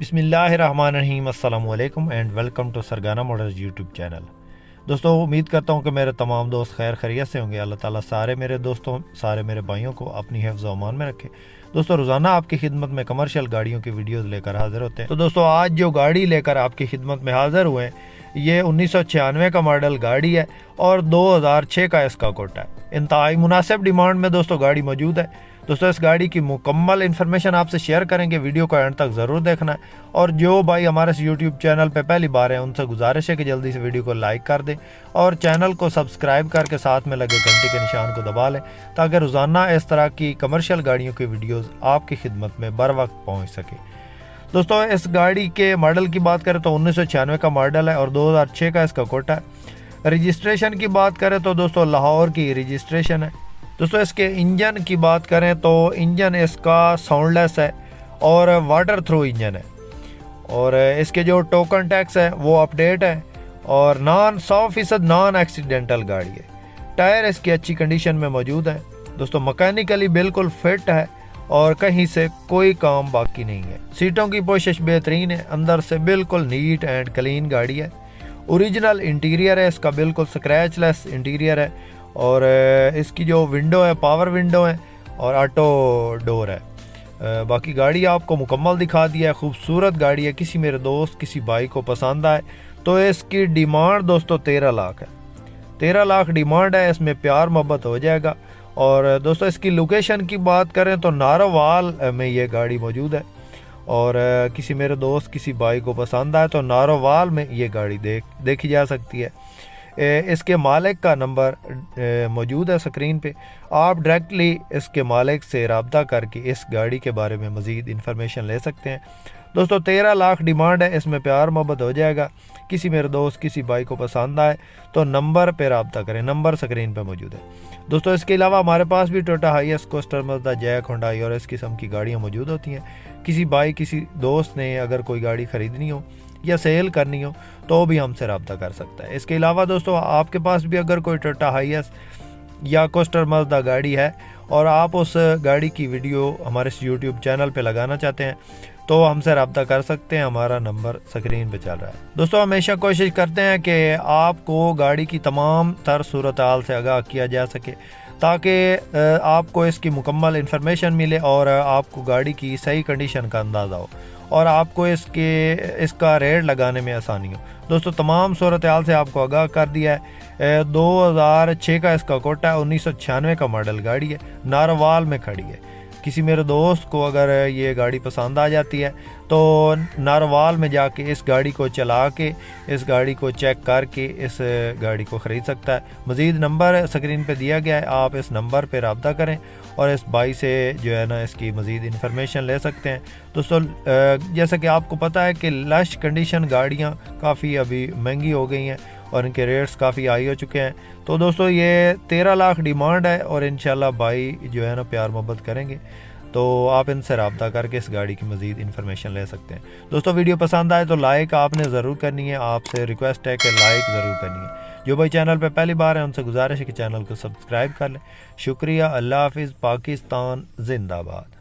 बिस्मिल्लाहिर्रहमानिर्रहीम अस्सलाम वालेकुम and welcome to Sargana motors YouTube channel. दोस्तों, उम्मीद करता हूँ कि मेरे तमाम दोस्त खैर खैरियत से होंगे। अल्लाह ताला सारे मेरे दोस्तों, सारे मेरे भाइयों को अपनी हिफ्ज़ व अमान में रखे। दोस्तों, रोज़ाना आपकी खिदमत में कमर्शियल गाड़ियों की वीडियोस लेकर हाजिर होते हैं। तो दोस्तों, आज जो गाड़ी लेकर आपकी खिदमत में हाजिर हुए हैं, ये 1996 का मॉडल गाड़ी है और 2006 का इसका कोटा है। इंतहाई मुनासिब डिमांड में दोस्तों गाड़ी मौजूद है। दोस्तों, इस गाड़ी की मुकम्मल इन्फॉर्मेशन आपसे शेयर करेंगे, वीडियो को एंड तक ज़रूर देखना है। और जो भाई हमारे यूट्यूब चैनल पे पहली बार है, उनसे गुजारिश है कि जल्दी से वीडियो को लाइक कर दें और चैनल को सब्सक्राइब करके साथ में लगे घंटे के निशान को दबा लें, ताकि रोज़ाना इस तरह की कमर्शियल गाड़ियों की वीडियोज़ आपकी खिदमत में बर वक्त पहुँच सके। दोस्तों, इस गाड़ी के मॉडल की बात करें तो 1996 का मॉडल है और 2006 का इसका कोटा है। रजिस्ट्रेशन की बात करें तो दोस्तों लाहौर की रजिस्ट्रेशन है। दोस्तों, इसके इंजन की बात करें तो इंजन इसका साउंडलेस है और वाटर थ्रू इंजन है। और इसके जो टोकन टैक्स है वो अपडेट है और 100% नॉन एक्सीडेंटल गाड़ी है। टायर इसकी अच्छी कंडीशन में मौजूद है। दोस्तों, मैकेनिकली बिल्कुल फिट है और कहीं से कोई काम बाकी नहीं है। सीटों की पोशिश बेहतरीन है, अंदर से बिल्कुल नीट एंड क्लीन गाड़ी है। ओरिजिनल इंटीरियर है इसका, बिल्कुल स्क्रैचलेस इंटीरियर है। और इसकी जो विंडो है पावर विंडो है और ऑटो डोर है। बाकी गाड़ी आपको मुकम्मल दिखा दिया है। खूबसूरत गाड़ी है। किसी मेरे दोस्त किसी भाई को पसंद आए तो इसकी डिमांड दोस्तों 13 लाख है। 13 लाख डिमांड है। इसमें प्यार मोहब्बत हो जाएगा। और दोस्तों, इसकी लोकेशन की बात करें तो नारोवाल में ये गाड़ी मौजूद है। और किसी मेरे दोस्त किसी भाई को पसंद आए तो नारोवाल में ये गाड़ी देखी जा सकती है। इसके मालिक का नंबर मौजूद है स्क्रीन पे। आप डायरेक्टली इसके मालिक से रब्ता करके इस गाड़ी के बारे में मज़ीद इन्फॉर्मेशन ले सकते हैं। दोस्तों, 13 लाख डिमांड है। इसमें प्यार मोहब्बत हो जाएगा। किसी मेरे दोस्त किसी भाई को पसंद आए तो नंबर पे रब्ता करें, नंबर स्क्रीन पे मौजूद है। दोस्तों, इसके अलावा हमारे पास भी Toyota Hiace, Coaster, Mazda, JAC, Hyundai और इस किस्म की गाड़ियाँ मौजूद होती हैं। किसी भाई किसी दोस्त ने अगर कोई गाड़ी ख़रीदनी हो या सेल करनी हो तो भी हमसे रब्ता कर सकता है। इसके अलावा दोस्तों, आपके पास भी अगर कोई टोयोटा हाईएस या कोस्टर मज़दा गाड़ी है और आप उस गाड़ी की वीडियो हमारे यूट्यूब चैनल पे लगाना चाहते हैं तो हमसे रब्ता कर सकते हैं। हमारा नंबर स्क्रीन पे चल रहा है। दोस्तों, हमेशा कोशिश करते हैं कि आपको गाड़ी की तमाम तर सूरत हाल से आगाह किया जा सके, ताकि आपको इसकी मुकम्मल इन्फॉर्मेशन मिले और आपको गाड़ी की सही कंडीशन का अंदाज़ा हो और आपको इसका रेट लगाने में आसानी हो। दोस्तों, तमाम सूरत हाल से आपको आगाह कर दिया है। 2006 का इसका कोटा है। 1996 का मॉडल गाड़ी है। नारोवाल में खड़ी है। किसी मेरे दोस्त को अगर ये गाड़ी पसंद आ जाती है तो नारोवाल में जाके इस गाड़ी को चला के इस गाड़ी को चेक करके इस गाड़ी को ख़रीद सकता है। मज़ीद नंबर स्क्रीन पे दिया गया है, आप इस नंबर पे रब्ता करें और इस भाई से जो है ना इसकी मज़ीद इन्फॉर्मेशन ले सकते हैं। दोस्तों, जैसा कि आपको पता है कि लश कंडीशन गाड़ियाँ काफ़ी अभी महंगी हो गई हैं और इनके रेट्स काफ़ी हाई हो चुके हैं। तो दोस्तों, ये 13 लाख डिमांड है और इंशाल्लाह भाई जो है ना प्यार मोहब्बत करेंगे तो आप इनसे रब्ता करके इस गाड़ी की मज़ीद इन्फॉर्मेशन ले सकते हैं। दोस्तों, वीडियो पसंद आए तो लाइक आपने ज़रूर करनी है। आपसे रिक्वेस्ट है कि लाइक ज़रूर करनी है। जो भाई चैनल पे पहली बार है उनसे गुजारिश है कि चैनल को सब्सक्राइब कर लें। शुक्रिया। अल्लाह हाफिज़। पाकिस्तान जिंदाबाद।